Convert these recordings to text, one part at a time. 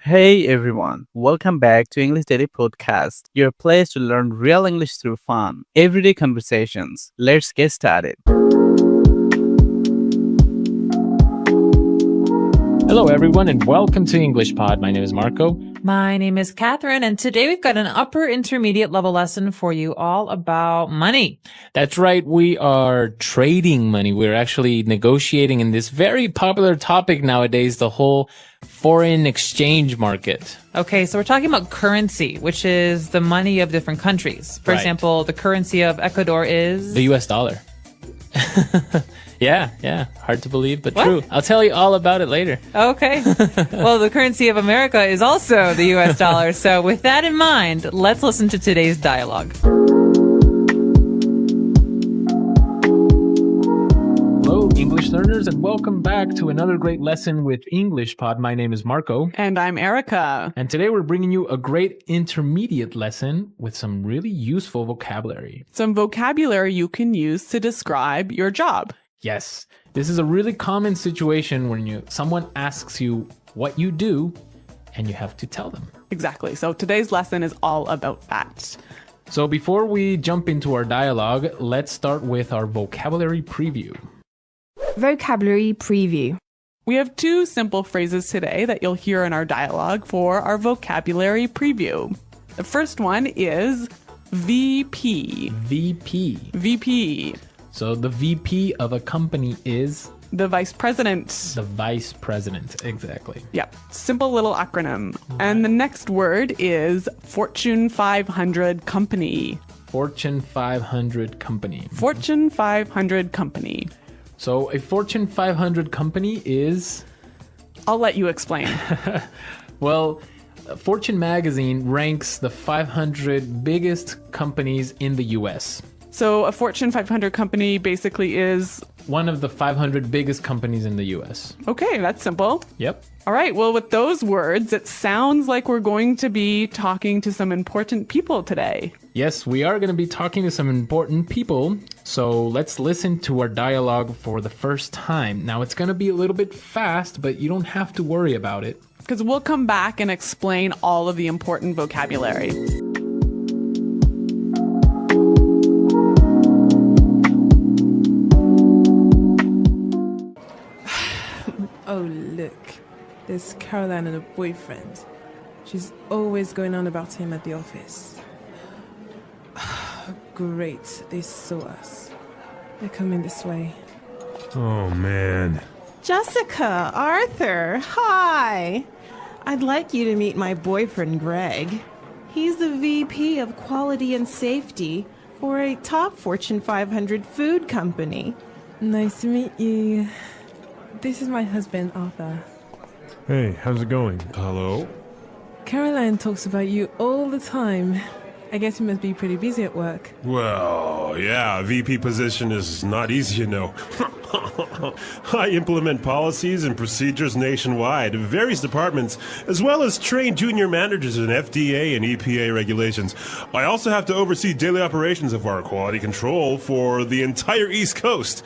Hey everyone, welcome back to English Daily Podcast, your place to learn real English through fun, everyday conversations. Let's get started. Hello, everyone, and welcome to English Pod. My name is Marco. My name is Catherine, and today we've got an upper intermediate level lesson for you all about money. That's right, we are trading money. We're actually negotiating in this very popular topic nowadays, the whole foreign exchange market. Okay, so we're talking about currency, which is the money of different countries. For Right. example, the currency of Ecuador is... The US dollar. Yeah, hard to believe, but What? true. I'll tell you all about it later. Okay. Well, the currency of America is also the US dollar. So with that in mind, let's listen to today's dialogue. Hello, English learners, and welcome back to another great lesson with English Pod. My name is Marco. And I'm Erica. And today we're bringing you a great intermediate lesson with some really useful vocabulary. Some vocabulary you can use to describe your job. Yes, this is a really common situation when someone asks you what you do and you have to tell them. Exactly. So today's lesson is all about that. So before we jump into our dialogue, let's start with our vocabulary preview. Vocabulary preview. We have two simple phrases today that you'll hear in our dialogue for our vocabulary preview. The first one is VP. VP. VP, So the VP of a company is the vice president. the vice president. Exactly. Yep, simple little acronym. And the next word is Fortune 500 company. Fortune 500 company. Fortune 500 company. So a Fortune 500 company is, I'll let you explain. well, Fortune magazine ranks the 500 biggest companies in the US. So a Fortune 500 company basically is, One of the 500 biggest companies in the US. okay, that's simple. Yep. All right, well, with those words, it sounds like we're going to be talking to some important people today. Yes, we are going to be talking to some important people. So let's listen to our dialogue for the first time. Now, it's going to be a little bit fast, but you don't have to worry about it. Because we'll come back and explain all of the important vocabulary. Oh, look. There's Caroline and her boyfriend. She's always going on about him at the office. Great, they saw us. They're coming this way. Oh, man. Jessica, Arthur, hi. I'd like you to meet my boyfriend, Greg. He's the VP of Quality and Safety for a top Fortune 500 food company. Nice to meet you. This is my husband, Arthur. Hey, how's it going? Hello? Caroline talks about you all the time. I guess you must be pretty busy at work. Well, yeah, VP position is not easy, you know. I implement policies and procedures nationwide in various departments, as well as train junior managers in FDA and EPA regulations. I also have to oversee daily operations of our quality control for the entire East Coast.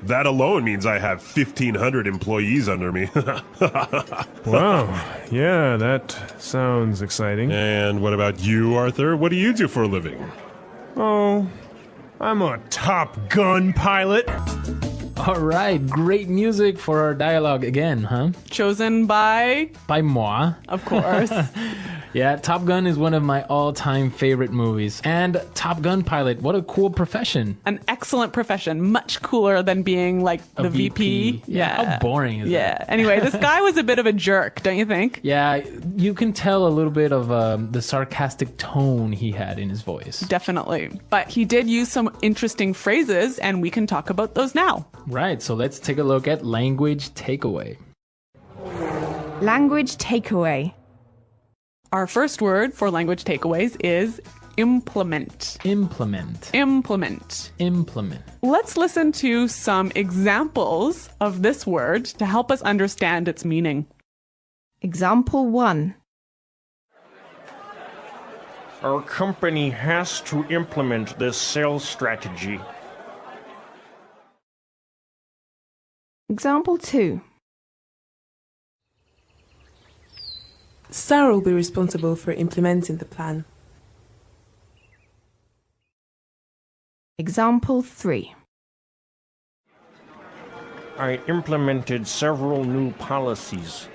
That alone means I have 1,500 employees under me. Wow. Yeah, that sounds exciting. And what about you, Arthur? What do you do for a living? Oh, I'm a Top Gun pilot. All right, great music for our dialogue again, huh? Chosen by, By moi. of course, Yeah, Top Gun is one of my all-time favorite movies. And Top Gun pilot, what a cool profession. an excellent profession, much cooler than being like A the VP. Yeah, how boring is Yeah. that? Anyway, this guy was a bit of a jerk, don't you think? Yeah, you can tell a little bit of the sarcastic tone he had in his voice. Definitely. But he did use some interesting phrases, and we can talk about those now. Right, so let's take a look at language takeaway. Language takeaway. Our first word for language takeaways is implement. Implement. Implement. Implement. Let's listen to some examples of this word to help us understand its meaning. Example 1. Our company has to implement this sales strategy. Example 2. Sarah will be responsible for implementing the plan. Example 3. I implemented several new policies.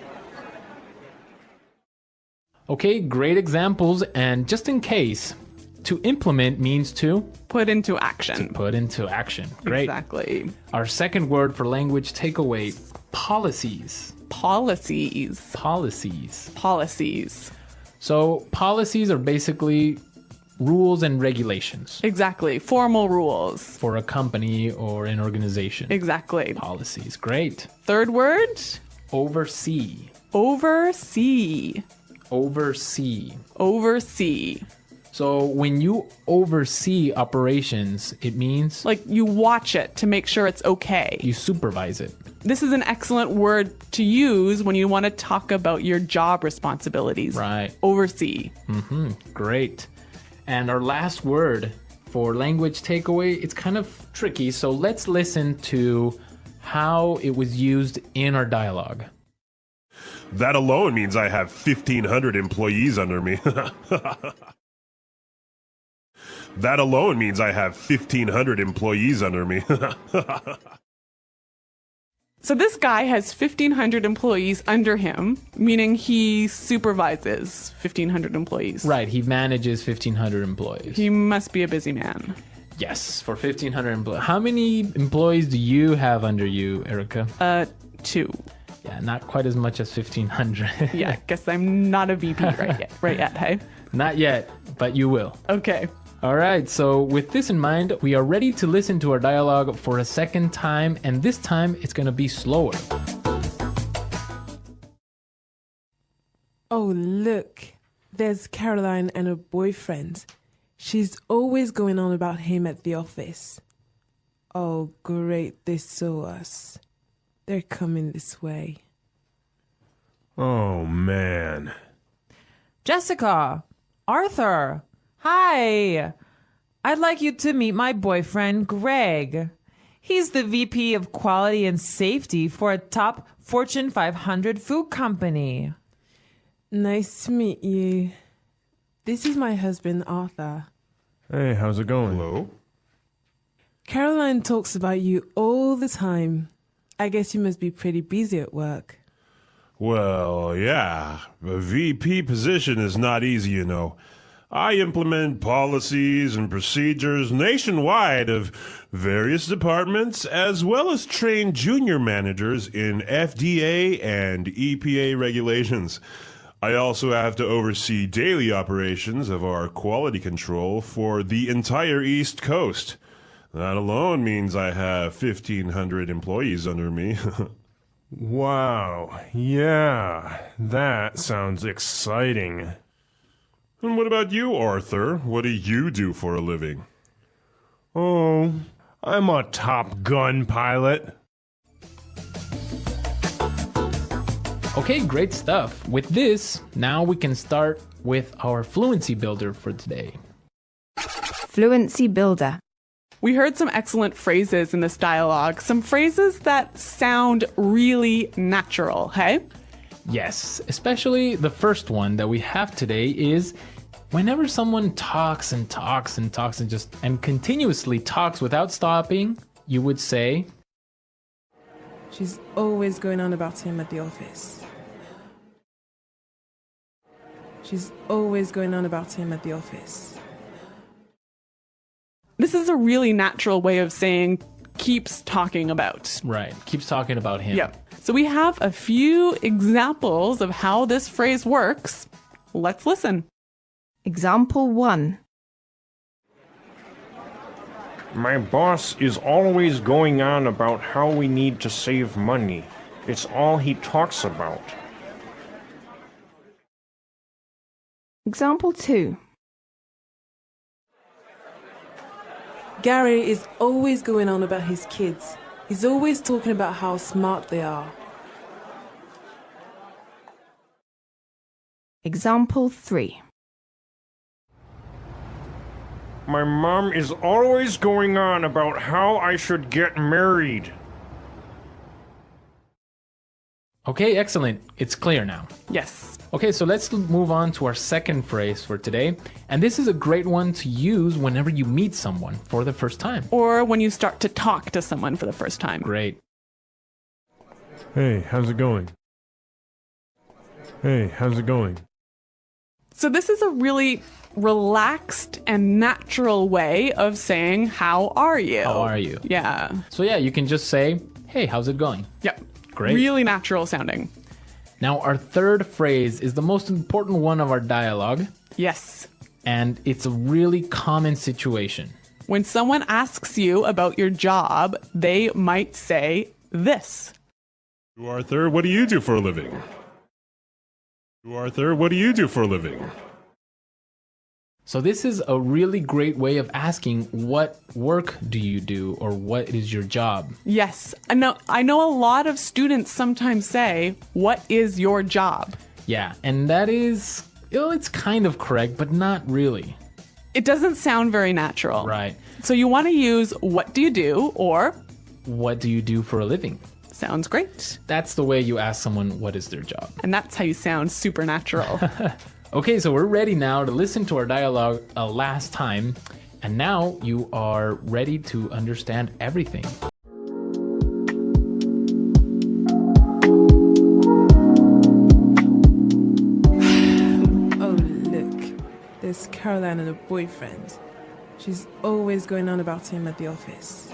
Okay, great examples. And just in case, to implement means to Put into action. put into action. Great. Exactly. Our second word for language takeaway, policies. Policies. Policies. Policies. So policies are basically rules and regulations Exactly. Formal rules. for a company or an organization. Exactly. Policies. Great. Third word, Oversee. oversee. Oversee. Oversee. So when you oversee operations, it means Like you watch it to make sure it's okay. you supervise it. This is an excellent word to use when you want to talk about your job responsibilities. Right. Oversee. Great. And our last word for language takeaway, it's kind of tricky, so let's listen to how it was used in our dialogue. That alone means I have 1,500 employees under me. That alone means I have 1,500 employees under me. So this guy has 1,500 employees under him, meaning he supervises 1,500 employees. Right, he manages 1,500 employees. He must be a busy man. Yes, for 1,500 employees. How many employees do you have under you, Erica? 2. Yeah, not quite as much as 1,500. Yeah, I guess I'm not a VP right yet, hey? Not yet, but you will. Okay. All right, so with this in mind, we are ready to listen to our dialogue for a second time, and this time it's going to be slower. Oh, look. There's Caroline and her boyfriend. She's always going on about him at the office. Oh, great, they saw us. They're coming this way. Oh, man. Jessica, Arthur, hi. I'd like you to meet my boyfriend, Greg. He's the VP of Quality and Safety for a top Fortune 500 food company. Nice to meet you. This is my husband, Arthur. Hey, how's it going? Hello? Caroline talks about you all the time. I guess you must be pretty busy at work. Well, yeah. A VP position is not easy, you know. I implement policies and procedures nationwide of various departments, as well as train junior managers in FDA and EPA regulations. I also have to oversee daily operations of our quality control for the entire East Coast. That alone means I have 1,500 employees under me. Wow. Yeah, that sounds exciting. And what about you, Arthur? What do you do for a living? Oh, I'm a Top Gun pilot. Okay, great stuff. With this, now we can start with our fluency builder for today. Fluency Builder. We heard some excellent phrases in this dialogue, some phrases that sound really natural, hey? Yes, especially the first one that we have today is whenever someone talks and talks and talks and continuously talks without stopping, you would say, She's always going on about him at the office. She's always going on about him at the office. This is a really natural way of saying keeps talking about. right, keeps talking about him. Yeah. So we have a few examples of how this phrase works. Let's listen. Example 1. My boss is always going on about how we need to save money. It's all he talks about. Example 2. Gary is always going on about his kids. He's always talking about how smart they are. Example 3. My mom is always going on about how I should get married. Okay, excellent. It's clear now. Yes. Okay, so let's move on to our second phrase for today. And this is a great one to use whenever you meet someone for the first time. Or when you start to talk to someone for the first time. Great. Hey, how's it going? Hey, how's it going? So this is a really relaxed and natural way of saying, how are you? How are you? Yeah. So yeah, you can just say, hey, how's it going? Yep. Great. Really natural sounding. Now, our third phrase is the most important one of our dialogue, Yes. and it's a really common situation. When someone asks you about your job, they might say this. Arthur, what do you do for a living? Arthur, what do you do for a living? So this is a really great way of asking what work do you do or what is your job? Yes. I know a lot of students sometimes say, what is your job? Yeah, and that is, it's kind of correct, but not really. It doesn't sound very natural. Right. So you want to use what do you do or What do you do for a living? sounds great. That's the way you ask someone what is their job. And that's how you sound supernatural. Okay, so we're ready now to listen to our dialogue a last time. And now you are ready to understand everything. Oh, look. There's Caroline and her boyfriend. She's always going on about him at the office.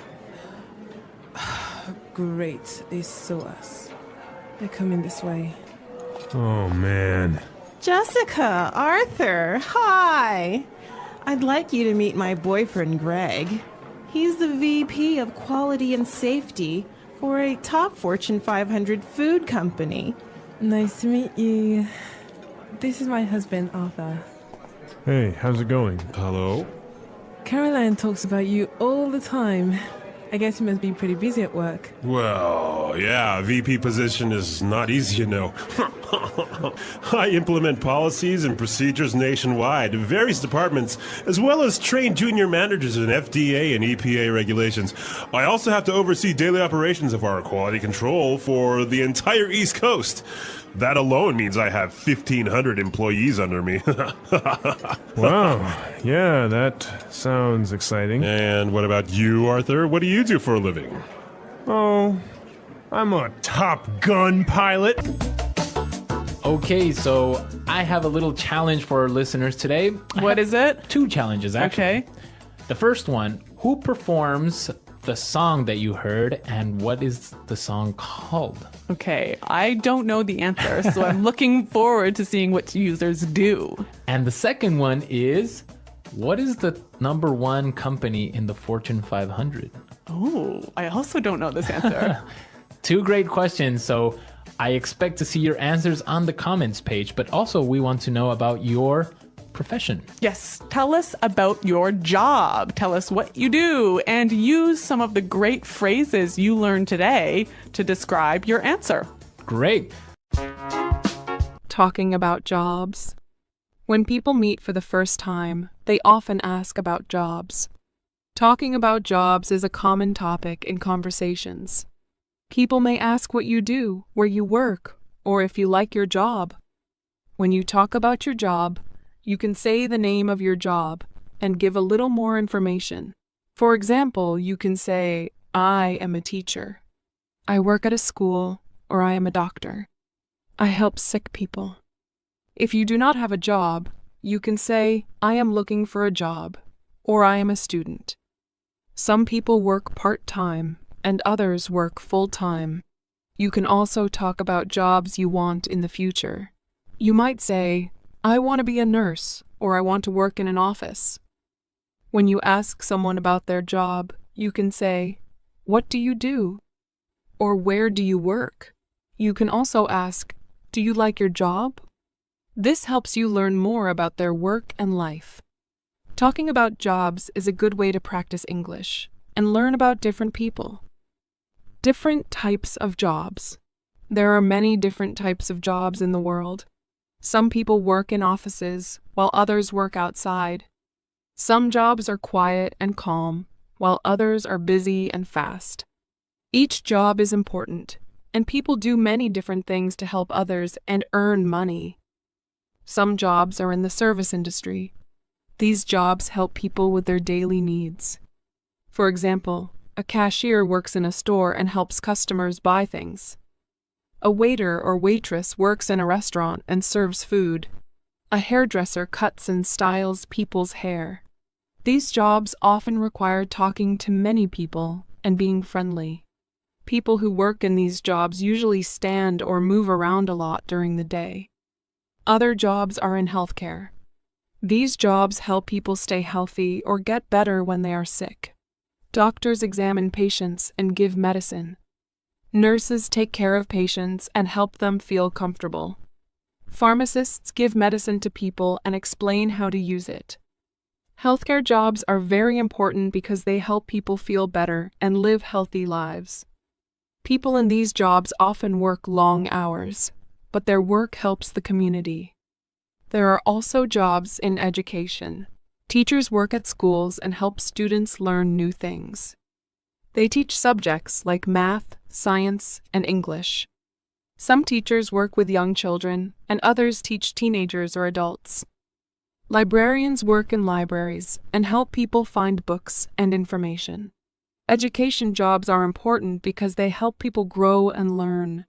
Great, they saw us. They're coming this way. Oh, man. Jessica, Arthur, hi. I'd like you to meet my boyfriend, Greg. He's the VP of Quality and Safety for a top Fortune 500 food company. Nice to meet you. This is my husband, Arthur. Hey, how's it going? Hello? Caroline talks about you all the time. I guess you must be pretty busy at work. Well, yeah, VP position is not easy, you know. I implement policies and procedures nationwide in various departments, as well as train junior managers in FDA and EPA regulations. I also have to oversee daily operations of our quality control for the entire East Coast. That alone means I have 1,500 employees under me. Wow. Yeah, that sounds exciting. And what about you, Arthur? What do you do for a living? Oh, I'm a Top Gun pilot. Okay, so I have a little challenge for our listeners today. What is it? Two challenges, actually. Okay. The first one, who performs the song that you heard and what is the song called? Okay, I don't know the answer, so I'm looking forward to seeing what users do. And the second one is, what is the number one company in the Fortune 500? Oh, I also don't know this answer. Two great questions, so I expect to see your answers on the comments page, but also we want to know about your profession. Yes, tell us about your job. Tell us what you do and use some of the great phrases you learned today to describe your answer. Great. Talking about jobs. When people meet for the first time, they often ask about jobs. Talking about jobs is a common topic in conversations. People may ask what you do, where you work, or if you like your job. When you talk about your job, you can say the name of your job and give a little more information. For example, you can say, I am a teacher. I work at a school, or I am a doctor. I help sick people. If you do not have a job, you can say, I am looking for a job, or I am a student. Some people work part-time, and others work full-time. You can also talk about jobs you want in the future. You might say, I want to be a nurse, or I want to work in an office. When you ask someone about their job, you can say, what do you do? Or where do you work? You can also ask, do you like your job? This helps you learn more about their work and life. Talking about jobs is a good way to practice English and learn about different people. Different types of jobs. There are many different types of jobs in the world. Some people work in offices, while others work outside. Some jobs are quiet and calm, while others are busy and fast. Each job is important, and people do many different things to help others and earn money. Some jobs are in the service industry. These jobs help people with their daily needs. For example, a cashier works in a store and helps customers buy things. A waiter or waitress works in a restaurant and serves food. A hairdresser cuts and styles people's hair. These jobs often require talking to many people and being friendly. People who work in these jobs usually stand or move around a lot during the day. Other jobs are in healthcare. These jobs help people stay healthy or get better when they are sick. Doctors examine patients and give medicine. Nurses take care of patients and help them feel comfortable. Pharmacists give medicine to people and explain how to use it. Healthcare jobs are very important because they help people feel better and live healthy lives. People in these jobs often work long hours, but their work helps the community. There are also jobs in education. Teachers work at schools and help students learn new things. They teach subjects like math, science, and English. Some teachers work with young children, and others teach teenagers or adults. Librarians work in libraries and help people find books and information. Education jobs are important because they help people grow and learn.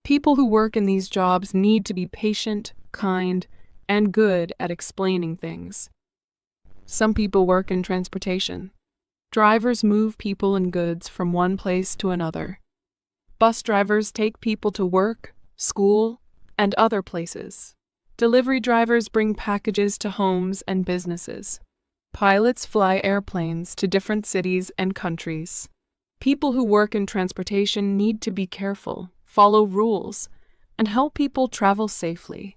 People who work in these jobs need to be patient, kind, and good at explaining things. Some people work in transportation. Drivers move people and goods from one place to another. Bus drivers take people to work, school, and other places. Delivery drivers bring packages to homes and businesses. Pilots fly airplanes to different cities and countries. People who work in transportation need to be careful, follow rules, and help people travel safely.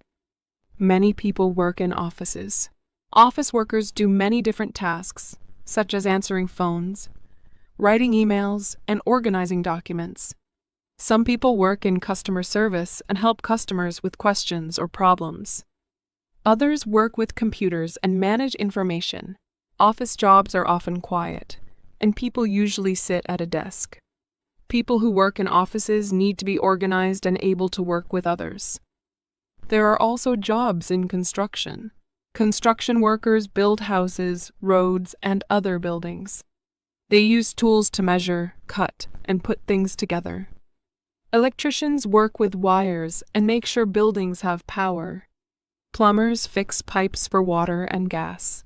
Many people work in offices. Office workers do many different tasks, such as answering phones, writing emails, and organizing documents. Some people work in customer service and help customers with questions or problems. Others work with computers and manage information. Office jobs are often quiet, and people usually sit at a desk. People who work in offices need to be organized and able to work with others. There are also jobs in construction. Construction workers build houses, roads, and other buildings. They use tools to measure, cut, and put things together. Electricians work with wires and make sure buildings have power. Plumbers fix pipes for water and gas.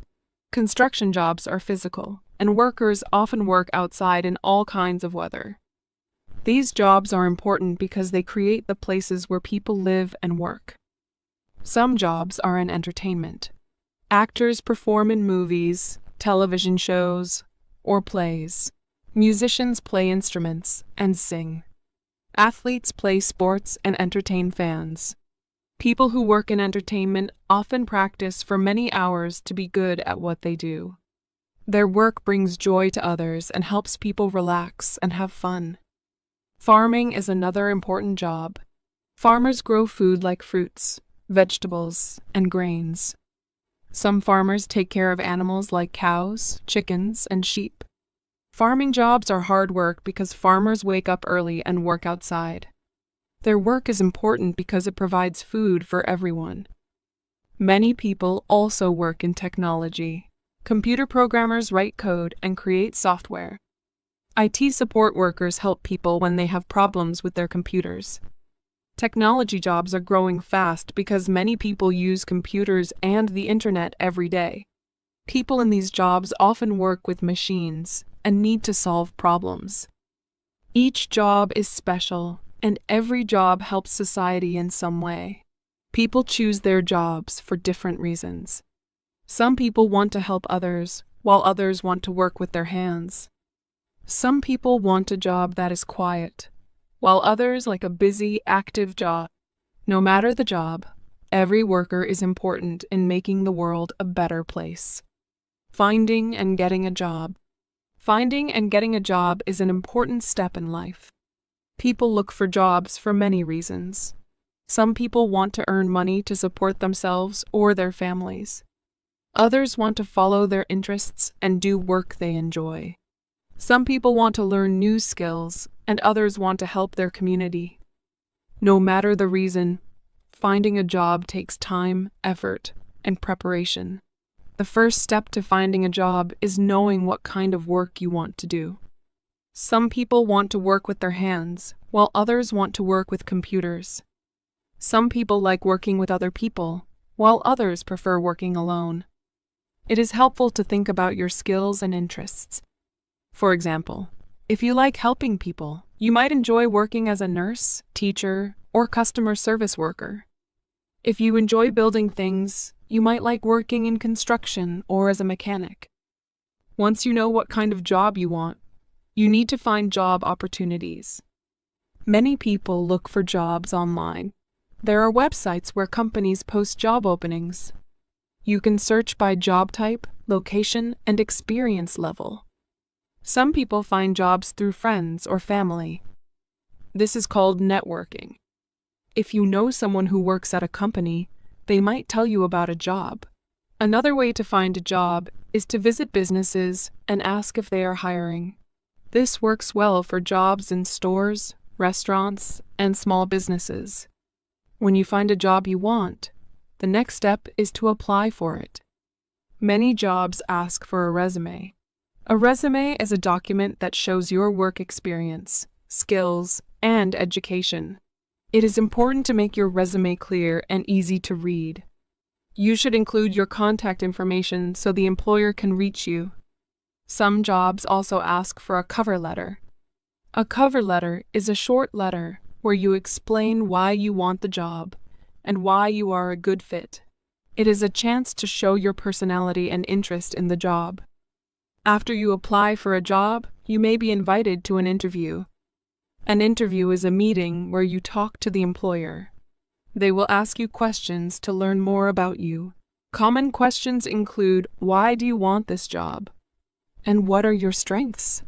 Construction jobs are physical, and workers often work outside in all kinds of weather. These jobs are important because they create the places where people live and work. Some jobs are in entertainment. Actors perform in movies, television shows, or plays. Musicians play instruments and sing. Athletes play sports and entertain fans. People who work in entertainment often practice for many hours to be good at what they do. Their work brings joy to others and helps people relax and have fun. Farming is another important job. Farmers grow food like fruits, vegetables, and grains. Some farmers take care of animals like cows, chickens, and sheep. Farming jobs are hard work because farmers wake up early and work outside. Their work is important because it provides food for everyone. Many people also work in technology. Computer programmers write code and create software. IT support workers help people when they have problems with their computers. Technology jobs are growing fast because many people use computers and the internet every day. People in these jobs often work with machines and need to solve problems. Each job is special, and every job helps society in some way. People choose their jobs for different reasons. Some people want to help others, while others want to work with their hands. Some people want a job that is quiet, while others like a busy, active job. No matter the job, every worker is important in making the world a better place. Finding and getting a job. Finding and getting a job is an important step in life. People look for jobs for many reasons. Some people want to earn money to support themselves or their families. Others want to follow their interests and do work they enjoy. Some people want to learn new skills and others want to help their community. No matter the reason, finding a job takes time, effort, and preparation. The first step to finding a job is knowing what kind of work you want to do. Some people want to work with their hands, while others want to work with computers. Some people like working with other people, while others prefer working alone. It is helpful to think about your skills and interests. For example, if you like helping people, you might enjoy working as a nurse, teacher, or customer service worker. If you enjoy building things, you might like working in construction or as a mechanic. Once you know what kind of job you want, you need to find job opportunities. Many people look for jobs online. There are websites where companies post job openings. You can search by job type, location, and experience level. Some people find jobs through friends or family. This is called networking. If you know someone who works at a company, they might tell you about a job. Another way to find a job is to visit businesses and ask if they are hiring. This works well for jobs in stores, restaurants, and small businesses. When you find a job you want, the next step is to apply for it. Many jobs ask for a resume. A resume is a document that shows your work experience, skills, and education. It is important to make your resume clear and easy to read. You should include your contact information so the employer can reach you. Some jobs also ask for a cover letter. A cover letter is a short letter where you explain why you want the job and why you are a good fit. It is a chance to show your personality and interest in the job. After you apply for a job, you may be invited to an interview. An interview is a meeting where you talk to the employer. They will ask you questions to learn more about you. Common questions include, why do you want this job? And what are your strengths?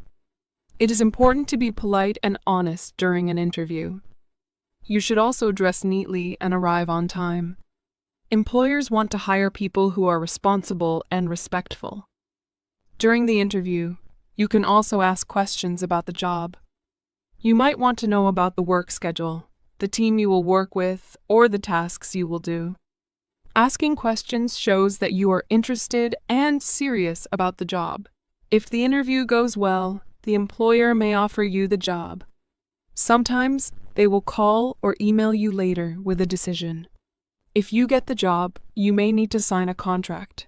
It is important to be polite and honest during an interview. You should also dress neatly and arrive on time. Employers want to hire people who are responsible and respectful. During the interview, you can also ask questions about the job. You might want to know about the work schedule, the team you will work with, or the tasks you will do. Asking questions shows that you are interested and serious about the job. If the interview goes well, the employer may offer you the job. Sometimes they will call or email you later with a decision. If you get the job, you may need to sign a contract.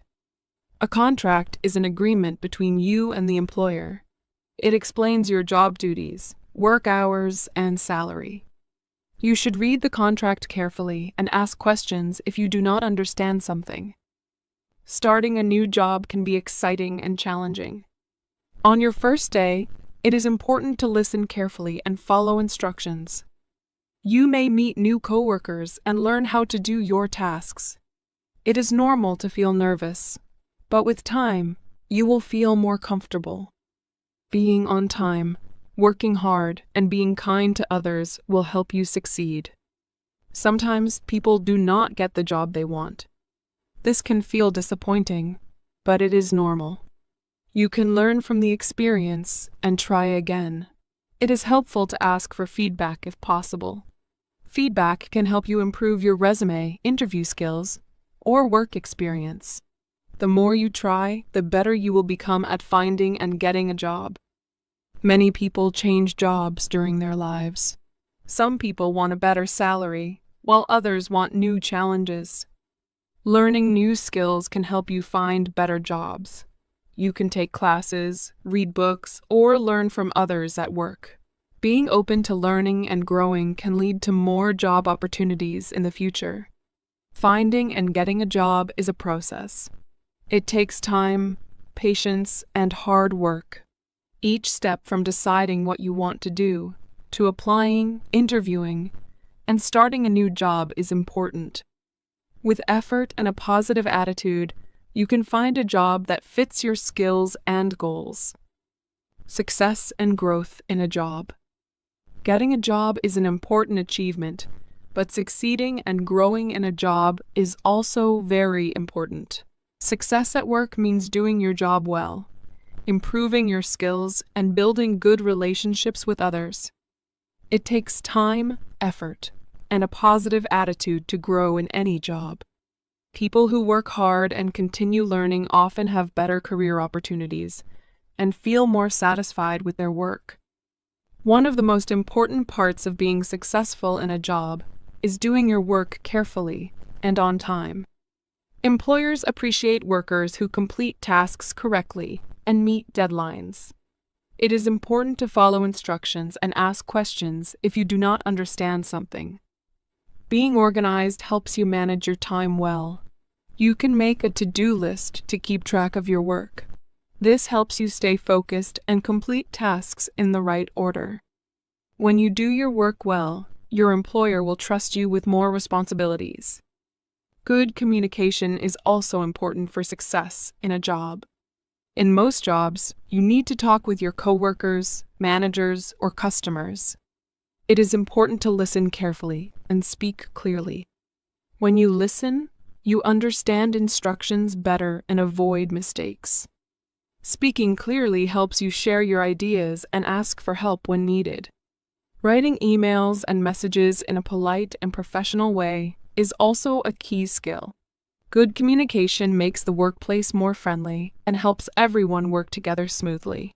A contract is an agreement between you and the employer. It explains your job duties, work hours, and salary. You should read the contract carefully and ask questions if you do not understand something. Starting a new job can be exciting and challenging. On your first day, it is important to listen carefully and follow instructions. You may meet new coworkers and learn how to do your tasks. It is normal to feel nervous, but with time, you will feel more comfortable. Being on time, working hard, and being kind to others will help you succeed. Sometimes people do not get the job they want. This can feel disappointing, but it is normal. You can learn from the experience and try again. It is helpful to ask for feedback if possible. Feedback can help you improve your resume, interview skills, or work experience. The more you try, the better you will become at finding and getting a job. Many people change jobs during their lives. Some people want a better salary, while others want new challenges. Learning new skills can help you find better jobs. You can take classes, read books, or learn from others at work. Being open to learning and growing can lead to more job opportunities in the future. Finding and getting a job is a process. It takes time, patience, and hard work. Each step from deciding what you want to do, to applying, interviewing, and starting a new job is important. With effort and a positive attitude, you can find a job that fits your skills and goals. Success and growth in a job. Getting a job is an important achievement, but succeeding and growing in a job is also very important. Success at work means doing your job well. improving your skills, and building good relationships with others. It takes time, effort, and a positive attitude to grow in any job. People who work hard and continue learning often have better career opportunities and feel more satisfied with their work. One of the most important parts of being successful in a job is doing your work carefully and on time. Employers appreciate workers who complete tasks correctly and meet deadlines. It is important to follow instructions and ask questions if you do not understand something. Being organized helps you manage your time well. You can make a to-do list to keep track of your work. This helps you stay focused and complete tasks in the right order. When you do your work well, your employer will trust you with more responsibilities. Good communication is also important for success in a job. In most jobs, you need to talk with your coworkers, managers, or customers. It is important to listen carefully and speak clearly. When you listen, you understand instructions better and avoid mistakes. Speaking clearly helps you share your ideas and ask for help when needed. Writing emails and messages in a polite and professional way is also a key skill. Good communication makes the workplace more friendly and helps everyone work together smoothly.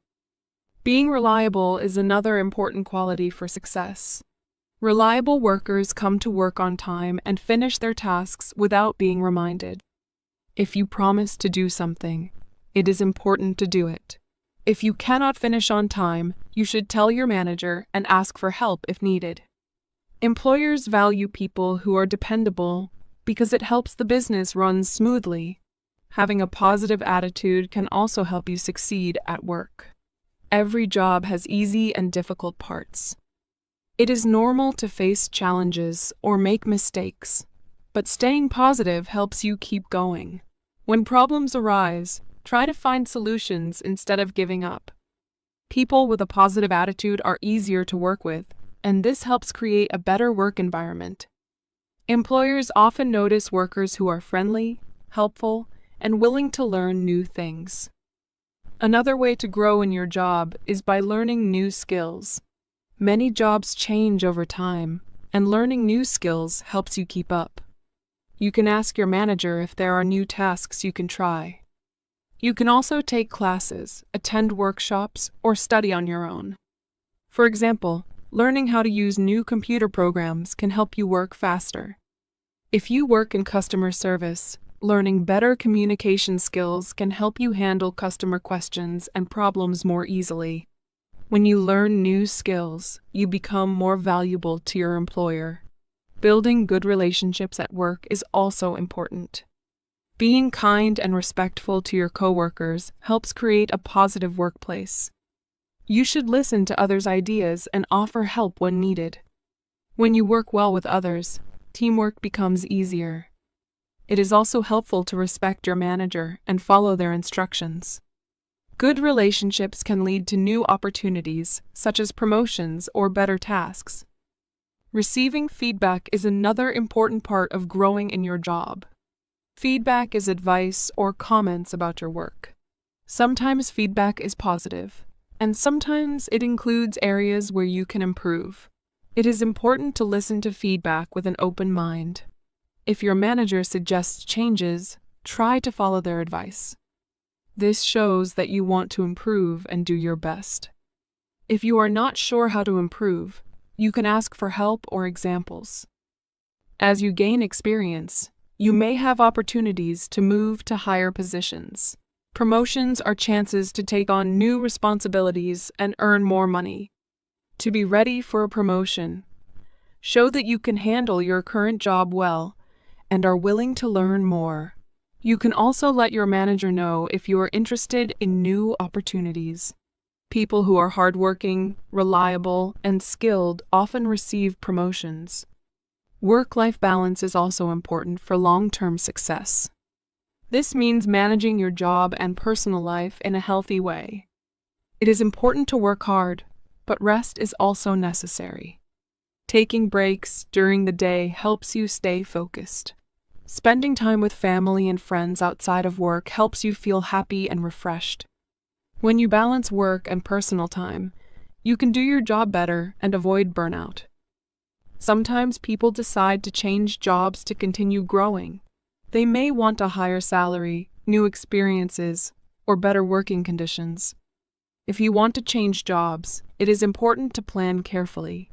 Being reliable is another important quality for success. Reliable workers come to work on time and finish their tasks without being reminded. If you promise to do something, it is important to do it. If you cannot finish on time, you should tell your manager and ask for help if needed. Employers value people who are dependable because it helps the business run smoothly. Having a positive attitude can also help you succeed at work. Every job has easy and difficult parts. It is normal to face challenges or make mistakes, but staying positive helps you keep going. When problems arise, try to find solutions instead of giving up. People with a positive attitude are easier to work with, and this helps create a better work environment. Employers often notice workers who are friendly, helpful, and willing to learn new things. Another way to grow in your job is by learning new skills. Many jobs change over time, and learning new skills helps you keep up. You can ask your manager if there are new tasks you can try. You can also take classes, attend workshops, or study on your own. For example, learning how to use new computer programs can help you work faster. If you work in customer service, learning better communication skills can help you handle customer questions and problems more easily. When you learn new skills, you become more valuable to your employer. Building good relationships at work is also important. Being kind and respectful to your coworkers helps create a positive workplace. You should listen to others' ideas and offer help when needed. When you work well with others, teamwork becomes easier. It is also helpful to respect your manager and follow their instructions. Good relationships can lead to new opportunities, such as promotions or better tasks. Receiving feedback is another important part of growing in your job. Feedback is advice or comments about your work. Sometimes feedback is positive, and sometimes it includes areas where you can improve. It is important to listen to feedback with an open mind. If your manager suggests changes, try to follow their advice. This shows that you want to improve and do your best. If you are not sure how to improve, you can ask for help or examples. As you gain experience, you may have opportunities to move to higher positions. Promotions are chances to take on new responsibilities and earn more money. To be ready for a promotion, show that you can handle your current job well and are willing to learn more. You can also let your manager know if you are interested in new opportunities. People who are hardworking, reliable, and skilled often receive promotions. Work-life balance is also important for long-term success. This means managing your job and personal life in a healthy way. It is important to work hard, but rest is also necessary. Taking breaks during the day helps you stay focused. Spending time with family and friends outside of work helps you feel happy and refreshed. When you balance work and personal time, you can do your job better and avoid burnout. Sometimes people decide to change jobs to continue growing. They may want a higher salary, new experiences, or better working conditions. If you want to change jobs, it is important to plan carefully.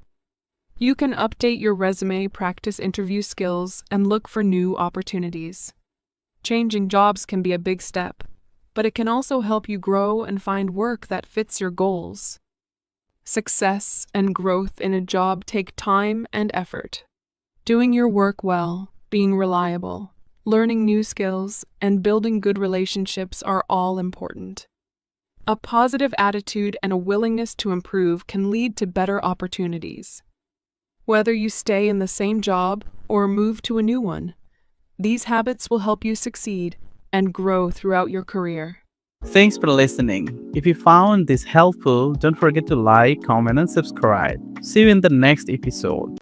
You can update your resume, practice interview skills, and look for new opportunities. Changing jobs can be a big step, but it can also help you grow and find work that fits your goals. Success and growth in a job take time and effort. Doing your work well, being reliable, learning new skills, and building good relationships are all important. A positive attitude and a willingness to improve can lead to better opportunities. Whether you stay in the same job or move to a new one, these habits will help you succeed and grow throughout your career. Thanks for listening. If you found this helpful, don't forget to like, comment, and subscribe. See you in the next episode.